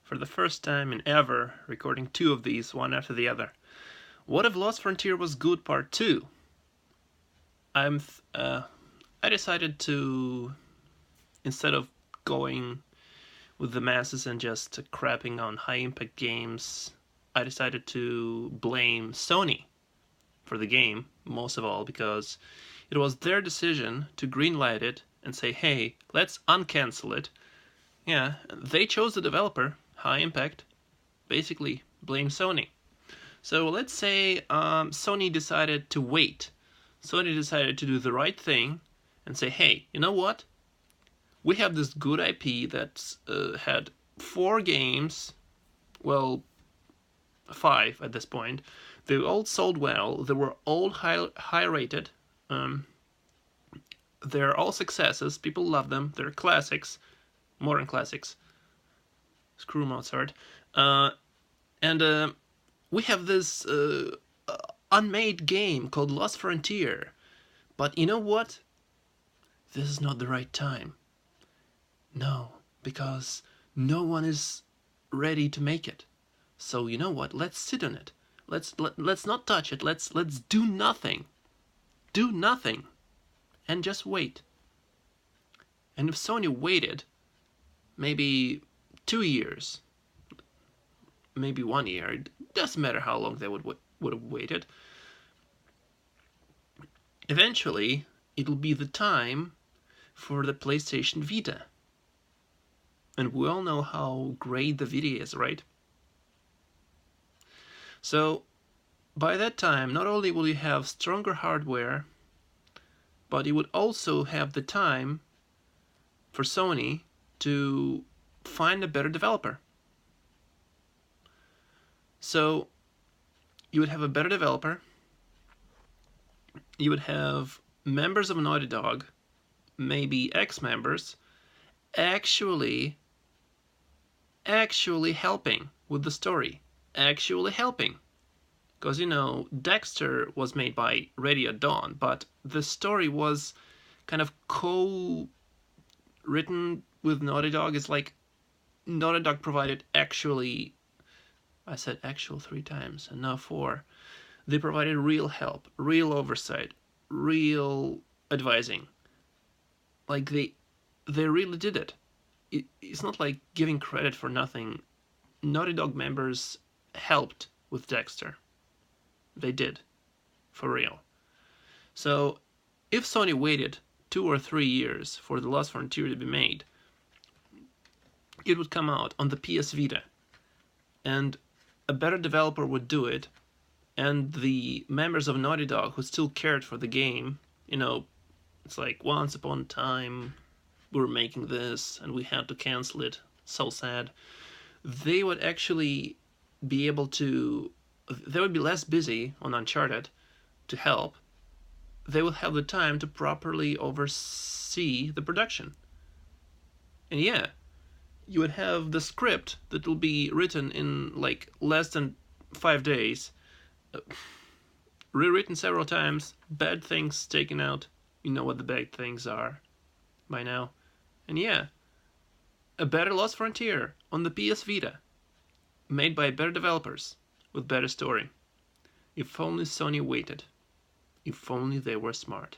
for the first time in ever, recording two of these, one after the other. What if Lost Frontier was good part 2? I decided to, instead of going with the masses and just crapping on high impact games, I decided to blame Sony for the game, most of all because it was their decision to greenlight it and say, hey, let's uncancel it. Yeah, they chose the developer, high impact, basically blame Sony. So let's say Sony decided to wait. Sony decided to do the right thing and say, hey, you know what? We have this good IP that's had 4 games, well, 5 at this point. They all sold well. They were all high rated. They're all successes. People love them. They're classics, modern classics. Screw Mozart. And we have this unmade game called Lost Frontier. But you know what? This is not the right time. No, because no one is ready to make it. So you know what? Let's sit on it. Let's not touch it. Let's do nothing. Do nothing. And just wait. And if Sony waited maybe 2 years, maybe 1 year, it doesn't matter how long they would have waited, eventually it'll be the time for the PlayStation Vita. And we all know how great the Vita is, right? So by that time, not only will you have stronger hardware, but you would also have the time for Sony to find a better developer. So you would have a better developer, you would have members of Naughty Dog, maybe ex-members, actually helping with the story. Actually helping. Because, you know, Daxter was made by Radio Dawn, but the story was kind of co-written with Naughty Dog. It's like Naughty Dog provided actually, I said actual 3 times and now 4. They provided real help, real oversight, real advising. Like they really did it. It's not like giving credit for nothing. Naughty Dog members helped with Daxter. They did. For real. So, if Sony waited 2 or 3 years for The Lost Frontier to be made, it would come out on the PS Vita. And a better developer would do it, and the members of Naughty Dog who still cared for the game, you know, it's like once upon a time we were making this and we had to cancel it, so sad. They would actually be able to, they would be less busy on Uncharted to help. They would have the time to properly oversee the production. And yeah, you would have the script that will be written in like less than 5 days, rewritten several times, bad things taken out. You know what the bad things are by now. And yeah, a better Lost Frontier on the PS Vita, made by better developers with better story. If only Sony waited. If only they were smart.